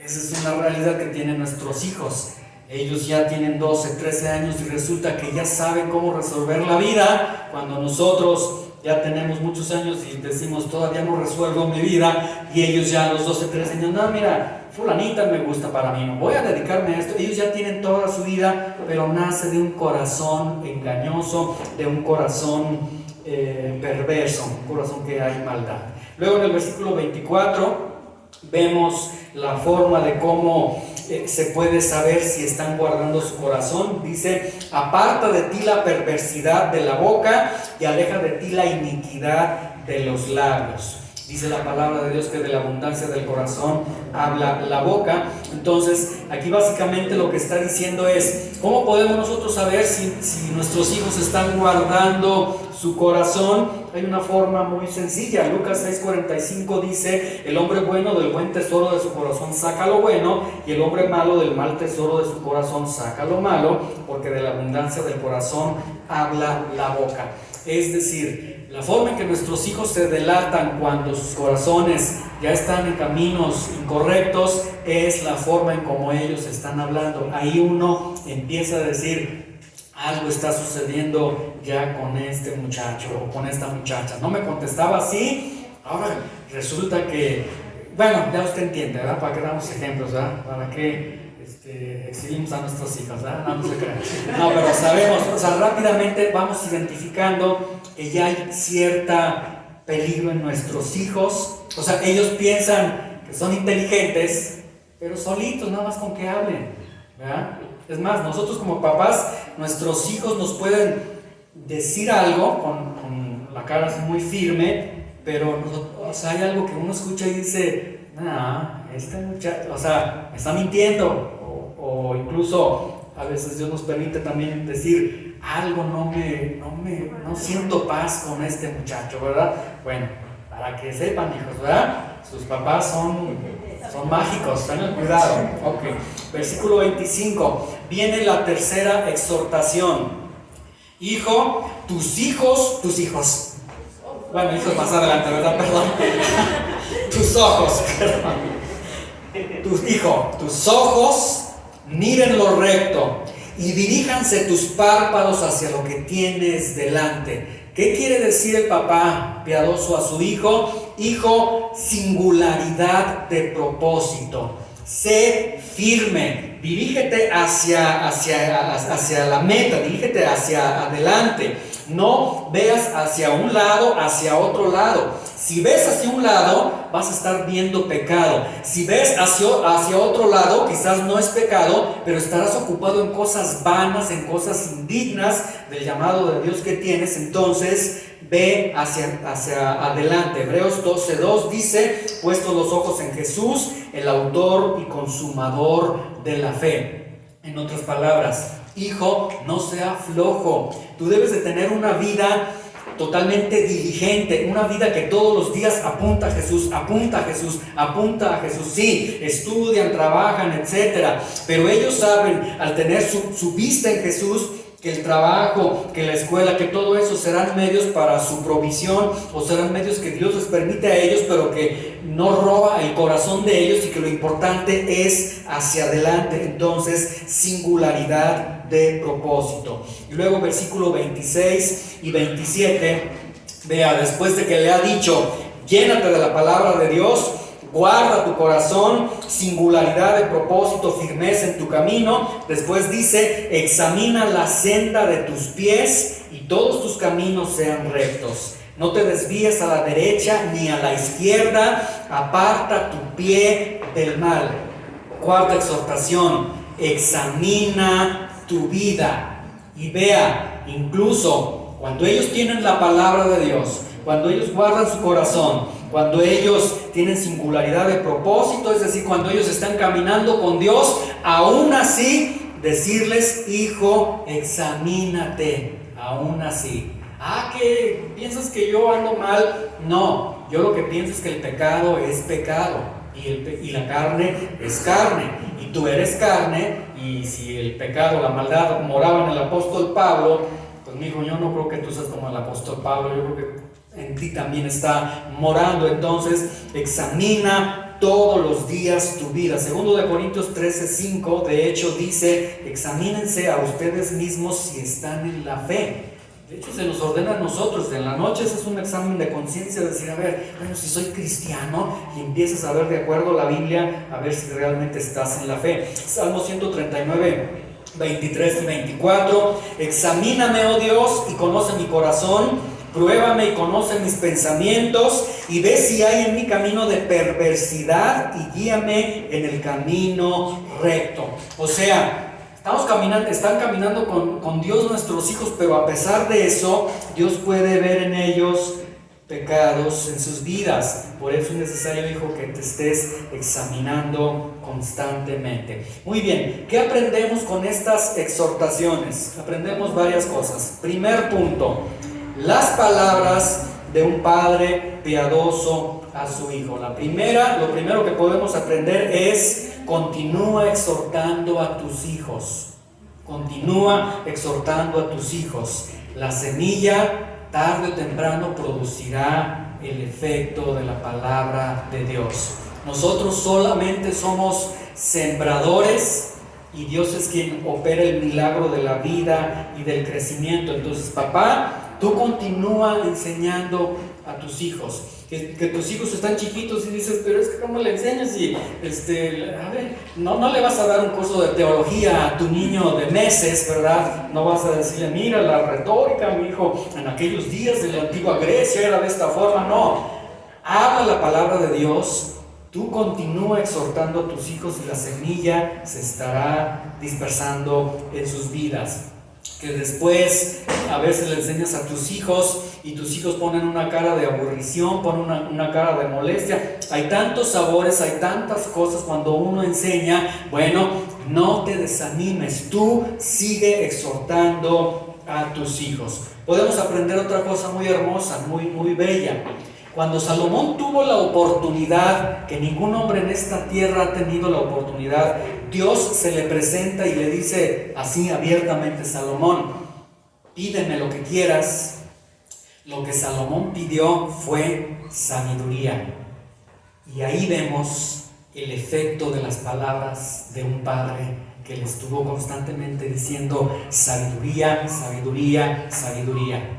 esa es una realidad que tienen nuestros hijos. Ellos ya tienen 12, 13 años y resulta que ya saben cómo resolver la vida, cuando nosotros ya tenemos muchos años y decimos, todavía no resuelvo mi vida, y ellos ya a los 12, 13 años, no, mira, fulanita me gusta para mí, no voy a dedicarme a esto. Ellos ya tienen toda su vida, pero nace de un corazón engañoso, de un corazón perverso, un corazón que hay maldad. Luego en el versículo 24 vemos la forma de cómo se puede saber si están guardando su corazón. Dice: aparta de ti la perversidad de la boca y aleja de ti la iniquidad de los labios. Dice la palabra de Dios que de la abundancia del corazón habla la boca. Entonces, aquí básicamente lo que está diciendo es: ¿cómo podemos nosotros saber si nuestros hijos están guardando su corazón? Hay una forma muy sencilla. Lucas 6:45 dice: el hombre bueno del buen tesoro de su corazón saca lo bueno, y el hombre malo del mal tesoro de su corazón saca lo malo, porque de la abundancia del corazón habla la boca. Es decir, la forma en que nuestros hijos se delatan cuando sus corazones ya están en caminos incorrectos es la forma en cómo ellos están hablando. Ahí uno empieza a decir: algo está sucediendo ya con este muchacho o con esta muchacha. No me contestaba así, ahora resulta que, bueno, ya usted entiende, ¿verdad? ¿Para qué damos ejemplos, verdad? ¿Para qué exhibimos a nuestros hijos, verdad? No se crean. No, pero sabemos, o sea, rápidamente vamos identificando que ya hay cierta peligro en nuestros hijos. O sea, ellos piensan que son inteligentes, pero solitos, nada más con que hablen, ¿verdad? Es más, nosotros como papás, nuestros hijos nos pueden decir algo con la cara así muy firme, pero o sea, hay algo que uno escucha y dice: este muchacho, o sea, me está mintiendo, o incluso a veces Dios nos permite también decir algo, no siento paz con este muchacho, ¿verdad? Bueno, para que sepan, hijos, ¿verdad? Sus papás son mágicos, tengan cuidado. Ok, versículo 25, viene la tercera exhortación. Hijo, tus hijos, bueno, hijos más adelante, ¿verdad? Perdón. tus ojos, tus ojos miren lo recto y diríjanse tus párpados hacia lo que tienes delante. ¿Qué quiere decir el papá piadoso a su hijo? Hijo, singularidad de propósito. Sé firme, dirígete hacia la meta, dirígete hacia adelante. No veas hacia un lado, hacia otro lado. Si ves hacia un lado, vas a estar viendo pecado. Si ves hacia otro lado, quizás no es pecado, pero estarás ocupado en cosas vanas, en cosas indignas del llamado de Dios que tienes. Entonces, ve hacia adelante. Hebreos 12:2 dice: puestos los ojos en Jesús, el autor y consumador de la fe. En otras palabras, hijo, no sea flojo. Tú debes de tener una vida totalmente diligente, una vida que todos los días apunta a Jesús, apunta a Jesús, apunta a Jesús. Sí, estudian, trabajan, etcétera, pero ellos saben, al tener su vista en Jesús, que el trabajo, que la escuela, que todo eso serán medios para su provisión, o serán medios que Dios les permite a ellos, pero que no roba el corazón de ellos, y que lo importante es hacia adelante. Entonces, singularidad de propósito. Y luego versículo 26 y 27, vea, después de que le ha dicho: llénate de la palabra de Dios, guarda tu corazón, singularidad de propósito, firmeza en tu camino. Después dice: examina la senda de tus pies y todos tus caminos sean rectos. No te desvíes a la derecha ni a la izquierda, aparta tu pie del mal. Cuarta exhortación: examina tu vida. Y vea, incluso cuando ellos tienen la palabra de Dios, cuando ellos guardan su corazón, cuando ellos tienen singularidad de propósito, es decir, cuando ellos están caminando con Dios, aún así decirles: hijo, examínate, aún así. ¿Que piensas que yo ando mal? No, yo lo que pienso es que el pecado es pecado y la carne es carne, y tú eres carne. Y si el pecado, la maldad moraba en el apóstol Pablo, pues mi hijo, yo no creo que tú seas como el apóstol Pablo, yo creo que en ti también está morando. Entonces, examina todos los días tu vida. Segundo de Corintios 13:5, de hecho dice: examínense a ustedes mismos si están en la fe. De hecho, se nos ordena a nosotros, en la noche ese es un examen de conciencia, decir: a ver, bueno, si soy cristiano, y empiezas a ver de acuerdo a la Biblia, a ver si realmente estás en la fe. Salmo 139, 23 y 24: examíname, oh Dios, y conoce mi corazón, pruébame y conoce mis pensamientos, y ve si hay en mi camino de perversidad, y guíame en el camino recto. O sea, están caminando con Dios nuestros hijos, pero a pesar de eso, Dios puede ver en ellos pecados en sus vidas. Por eso es necesario, hijo, que te estés examinando constantemente. Muy bien, ¿qué aprendemos con estas exhortaciones? Aprendemos varias cosas. Primer punto: las palabras de un padre piadoso a su hijo. Lo primero que podemos aprender es: continúa exhortando a tus hijos. Continúa exhortando a tus hijos. La semilla, tarde o temprano, producirá el efecto de la palabra de Dios. Nosotros solamente somos sembradores, y Dios es quien opera el milagro de la vida y del crecimiento. Entonces, papá, tú continúa enseñando a tus hijos. Que tus hijos están chiquitos y dices: pero es que ¿cómo le enseñas? Y a ver, no le vas a dar un curso de teología a tu niño de meses, ¿verdad? No vas a decirle: mira, la retórica, mi hijo, en aquellos días de la antigua Grecia era de esta forma. No, habla la palabra de Dios. Tú continúa exhortando a tus hijos, y la semilla se estará dispersando en sus vidas. Que después a veces le enseñas a tus hijos y tus hijos ponen una cara de aburrición, ponen una cara de molestia. Hay tantos sabores, hay tantas cosas cuando uno enseña. Bueno, no te desanimes, tú sigue exhortando a tus hijos. Podemos aprender otra cosa muy hermosa, muy bella. Cuando Salomón tuvo la oportunidad, que ningún hombre en esta tierra ha tenido la oportunidad, Dios se le presenta y le dice así abiertamente: Salomón, pídeme lo que quieras. Lo que Salomón pidió fue sabiduría. Y ahí vemos el efecto de las palabras de un padre que le estuvo constantemente diciendo sabiduría, sabiduría, sabiduría.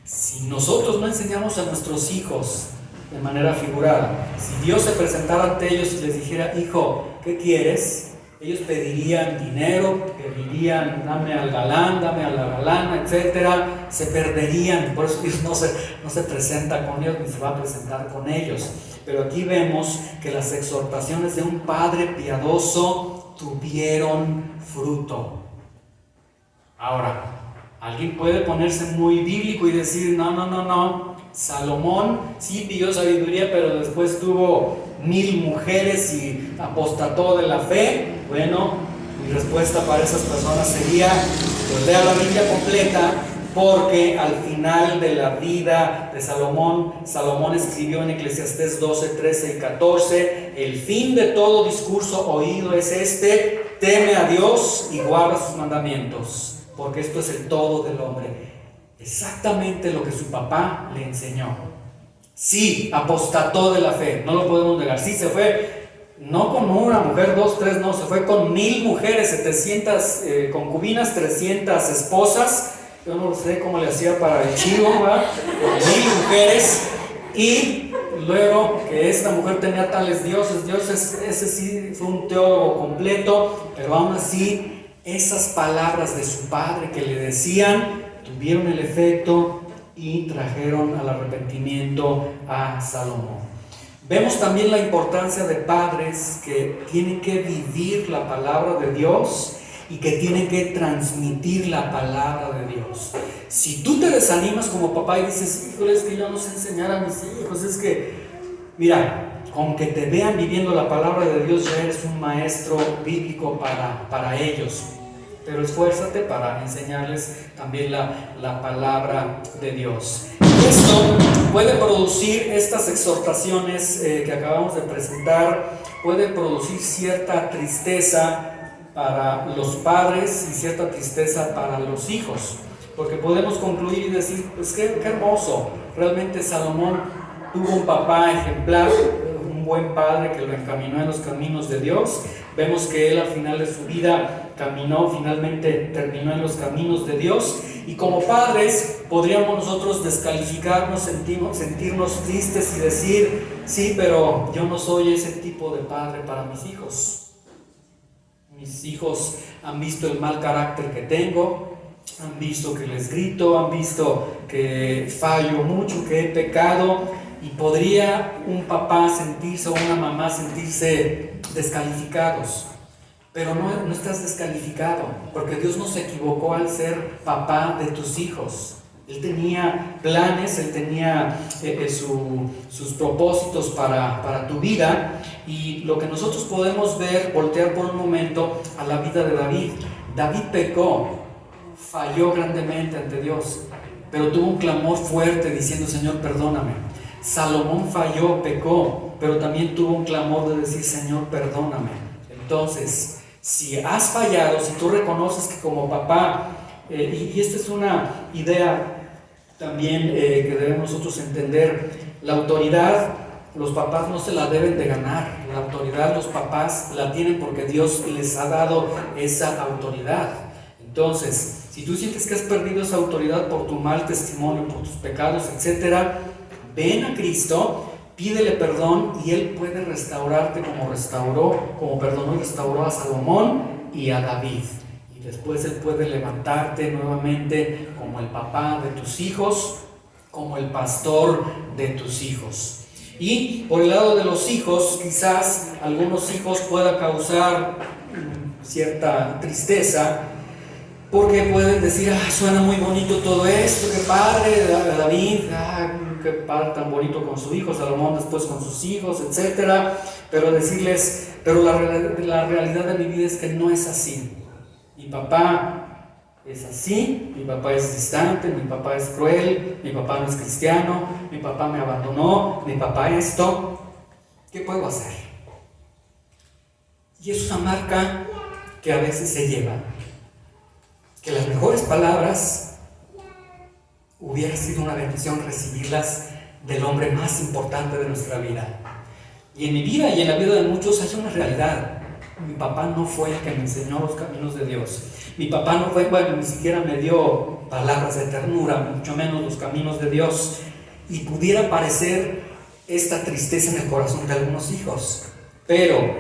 Si nosotros no enseñamos a nuestros hijos de manera figurada, si Dios se presentara ante ellos y les dijera, hijo, ¿qué quieres? Ellos pedirían dinero, pedirían, dame al galán, dame a la galana, etcétera. Se perderían, por eso Dios no se presenta con ellos ni se va a presentar con ellos. Pero aquí vemos que las exhortaciones de un padre piadoso tuvieron fruto. Ahora, alguien puede ponerse muy bíblico y decir, no, Salomón sí pidió sabiduría, pero después tuvo 1000 mujeres y apostató de la fe. Bueno, mi respuesta para esas personas sería, pues lea la Biblia completa, porque al final de la vida de Salomón escribió en Eclesiastés 12, 13 y 14, el fin de todo discurso oído es este, teme a Dios y guarda sus mandamientos, porque esto es el todo del hombre. Exactamente lo que su papá le enseñó. Sí, apostató de la fe, no lo podemos negar. Sí, se fue, no con una mujer, 2, 3, no, se fue con 1000 mujeres, 700 concubinas, 300 esposas. Yo no sé cómo le hacía para el chivo, ¿verdad? Con 1000 mujeres. Y luego que esta mujer tenía tales dioses, ese sí fue un teólogo completo, pero aún así, esas palabras de su padre que le decían, tuvieron el efecto y trajeron al arrepentimiento a Salomón. Vemos también la importancia de padres que tienen que vivir la palabra de Dios y que tienen que transmitir la palabra de Dios. Si tú te desanimas como papá y dices, híjole, es que yo no sé enseñar a mis hijos, es que, mira, con que te vean viviendo la palabra de Dios ya eres un maestro bíblico para ellos. Pero esfuérzate para enseñarles también la palabra de Dios. Esto puede producir, estas exhortaciones que acabamos de presentar, puede producir cierta tristeza para los padres y cierta tristeza para los hijos. Porque podemos concluir y decir, pues qué hermoso, realmente Salomón tuvo un papá ejemplar, un buen padre que lo encaminó en los caminos de Dios. Vemos que él al final de su vida finalmente terminó en los caminos de Dios, y como padres podríamos nosotros descalificarnos, sentirnos tristes y decir, sí, pero yo no soy ese tipo de padre para mis hijos. Mis hijos han visto el mal carácter que tengo, han visto que les grito, han visto que fallo mucho, que he pecado, y podría un papá sentirse o una mamá sentirse descalificados. Pero no estás descalificado, porque Dios no se equivocó al ser papá de tus hijos. Él tenía planes, Él tenía sus propósitos para tu vida, y lo que nosotros podemos ver, voltear por un momento a la vida de David. David pecó, falló grandemente ante Dios, pero tuvo un clamor fuerte diciendo, Señor, perdóname. Salomón falló, pecó, pero también tuvo un clamor de decir, Señor, perdóname. Entonces, si has fallado, si tú reconoces que como papá, y esta es una idea también que debemos nosotros entender, la autoridad, los papás no se la deben de ganar. La autoridad los papás la tienen porque Dios les ha dado esa autoridad. Entonces, si tú sientes que has perdido esa autoridad por tu mal testimonio, por tus pecados, etcétera, ven a Cristo, pídele perdón, y Él puede restaurarte como perdonó y restauró a Salomón y a David. Y después Él puede levantarte nuevamente como el papá de tus hijos, como el pastor de tus hijos. Y por el lado de los hijos, quizás algunos hijos pueda causar cierta tristeza, porque pueden decir, suena muy bonito todo esto, qué padre, David, qué padre tan bonito con su hijo, Salomón después con sus hijos, etcétera. Pero decirles, pero la realidad de mi vida es que no es así. Mi papá es así, mi papá es distante, mi papá es cruel, mi papá no es cristiano, mi papá me abandonó, mi papá esto. ¿Qué puedo hacer? Y es una marca que a veces se lleva. Que las mejores palabras hubiera sido una bendición recibirlas del hombre más importante de nuestra vida. Y en mi vida y en la vida de muchos hay una realidad. Mi papá no fue el que me enseñó los caminos de Dios. Mi papá no fue, ni siquiera me dio palabras de ternura, mucho menos los caminos de Dios. Y pudiera parecer esta tristeza en el corazón de algunos hijos. Pero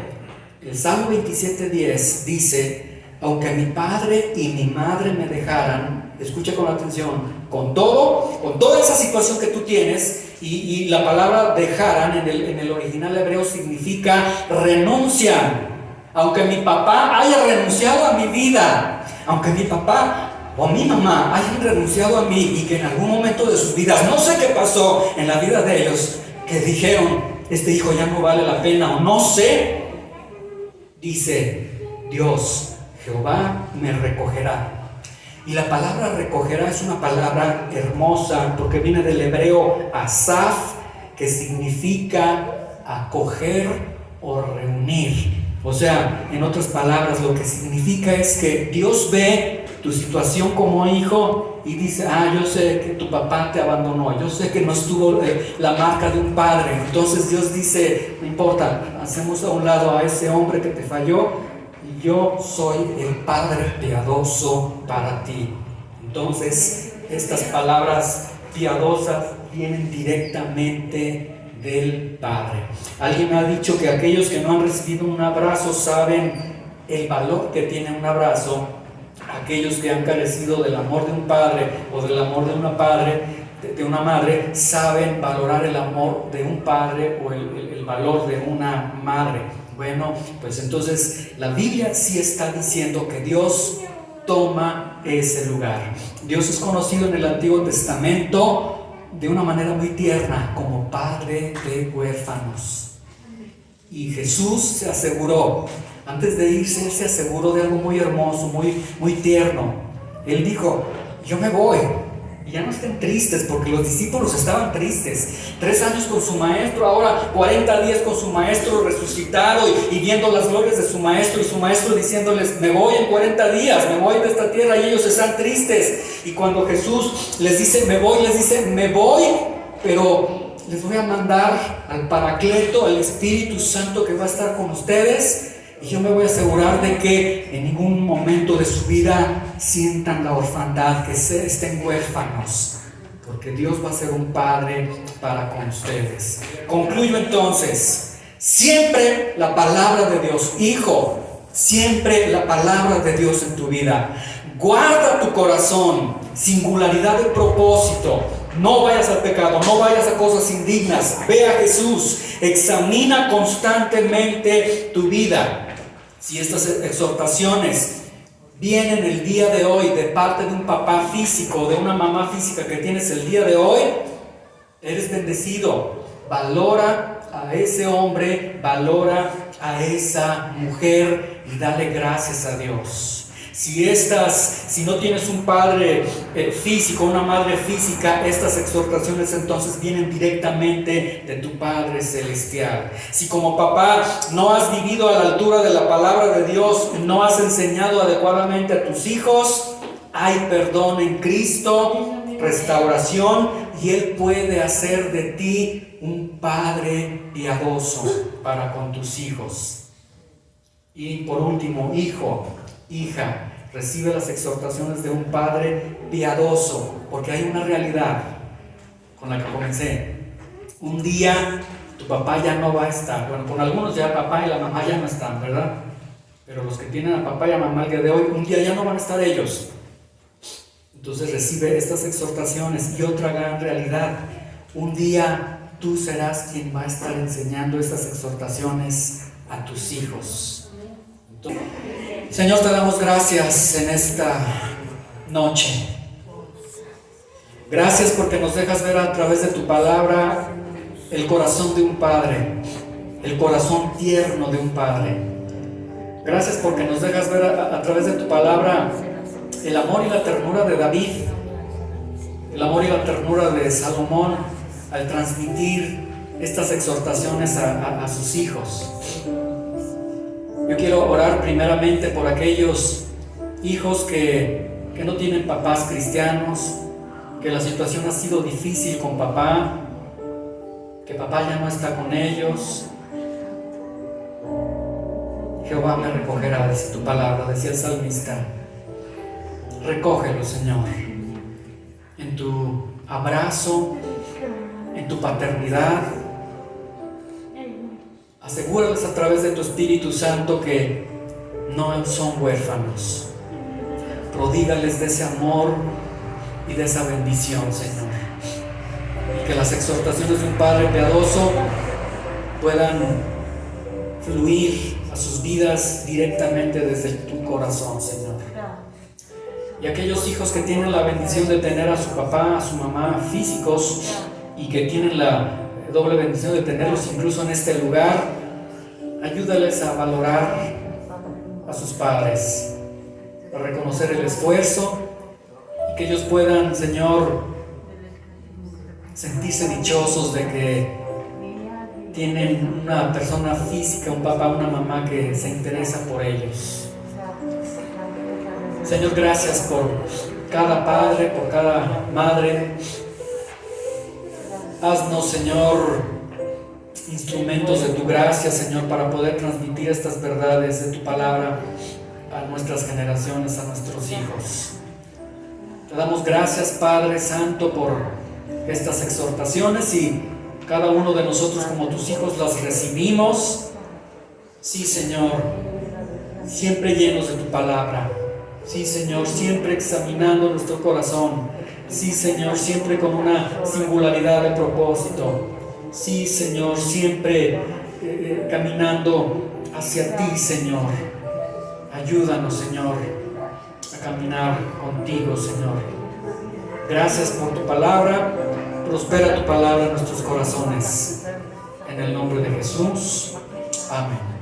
el Salmo 27:10 dice: aunque mi padre y mi madre me dejaran, escucha con atención, con toda esa situación que tú tienes, y la palabra dejaran en el original hebreo significa renuncian. Aunque mi papá haya renunciado a mi vida, aunque mi papá o mi mamá hayan renunciado a mí, y que en algún momento de sus vidas, no sé qué pasó en la vida de ellos, que dijeron: este hijo ya no vale la pena, o no sé, dice Dios: Jehová me recogerá. Y la palabra recogerá es una palabra hermosa porque viene del hebreo asaf, que significa acoger o reunir. O sea, en otras palabras, lo que significa es que Dios ve tu situación como hijo y dice: yo sé que tu papá te abandonó, yo sé que no estuvo la marca de un padre. Entonces Dios dice: no importa, hacemos a un lado a ese hombre que te falló, y yo soy el Padre piadoso para ti. Entonces, estas palabras piadosas vienen directamente del Padre. Alguien me ha dicho que aquellos que no han recibido un abrazo saben el valor que tiene un abrazo. Aquellos que han carecido del amor de un padre o del amor de una madre, saben valorar el amor de un padre o el valor de una madre. Bueno, pues entonces la Biblia sí está diciendo que Dios toma ese lugar. Dios es conocido en el Antiguo Testamento de una manera muy tierna como Padre de huérfanos. Y Jesús se aseguró, antes de irse, Él se aseguró de algo muy hermoso, muy tierno. Él dijo: yo me voy. Y ya no estén tristes, porque los discípulos estaban tristes. 3 años con su maestro, ahora 40 días con su maestro resucitado y viendo las glorias de su maestro, y su maestro diciéndoles: me voy en 40 días, me voy de esta tierra, y ellos están tristes. Y cuando Jesús les dice: me voy, les dice: me voy, pero les voy a mandar al Paracleto, al Espíritu Santo, que va a estar con ustedes. Y yo me voy a asegurar de que en ningún momento de su vida sientan la orfandad, que estén huérfanos, porque Dios va a ser un padre para con ustedes. Concluyo entonces: siempre la palabra de Dios, hijo, siempre la palabra de Dios en tu vida. Guarda tu corazón, singularidad de propósito. No vayas al pecado, no vayas a cosas indignas. Ve a Jesús, examina constantemente tu vida. Si estas exhortaciones vienen el día de hoy de parte de un papá físico, de una mamá física que tienes el día de hoy, eres bendecido. Valora a ese hombre, valora a esa mujer y dale gracias a Dios. Si no tienes un padre físico, una madre física, estas exhortaciones entonces vienen directamente de tu Padre Celestial. Si como papá no has vivido a la altura de la palabra de Dios, no has enseñado adecuadamente a tus hijos, hay perdón en Cristo, restauración, y Él puede hacer de ti un padre piadoso para con tus hijos. Y por último, hijo, hija, recibe las exhortaciones de un padre piadoso, porque hay una realidad con la que comencé. Un día tu papá ya no va a estar. Bueno, con algunos ya papá y la mamá ya no están, ¿verdad? Pero los que tienen a papá y a mamá el día de hoy, un día ya no van a estar ellos. Entonces recibe estas exhortaciones. Y otra gran realidad: un día tú serás quien va a estar enseñando estas exhortaciones a tus hijos. Señor, te damos gracias en esta noche. Gracias porque nos dejas ver a través de tu palabra el corazón de un padre, el corazón tierno de un padre. Gracias porque nos dejas ver a través de tu palabra el amor y la ternura de David, el amor y la ternura de Salomón al transmitir estas exhortaciones a sus hijos. Yo quiero orar primeramente por aquellos hijos que no tienen papás cristianos, que la situación ha sido difícil con papá, que papá ya no está con ellos, Jehová me recogerá, dice tu palabra, decía el salmista. Recógelo, Señor, en tu abrazo, en tu paternidad. Asegúrales a través de tu Espíritu Santo que no son huérfanos. Prodígales de ese amor y de esa bendición, Señor. Y que las exhortaciones de un Padre piadoso puedan fluir a sus vidas directamente desde tu corazón, Señor. Y aquellos hijos que tienen la bendición de tener a su papá, a su mamá físicos y que tienen la doble bendición de tenerlos incluso en este lugar, ayúdales a valorar a sus padres, a reconocer el esfuerzo y que ellos puedan, Señor, sentirse dichosos de que tienen una persona física, un papá, una mamá que se interesa por ellos. Señor, gracias por cada padre, por cada madre. Haznos, Señor, instrumentos de tu gracia, Señor, para poder transmitir estas verdades de tu palabra a nuestras generaciones, a nuestros hijos. Te damos gracias, Padre Santo, por estas exhortaciones y cada uno de nosotros como tus hijos las recibimos. Sí, Señor, siempre llenos de tu palabra. Sí, Señor, siempre examinando nuestro corazón. Sí, Señor, siempre con una singularidad de propósito. Sí, Señor, siempre caminando hacia ti, Señor. Ayúdanos, Señor, a caminar contigo, Señor. Gracias por tu palabra. Prospera tu palabra en nuestros corazones. En el nombre de Jesús. Amén.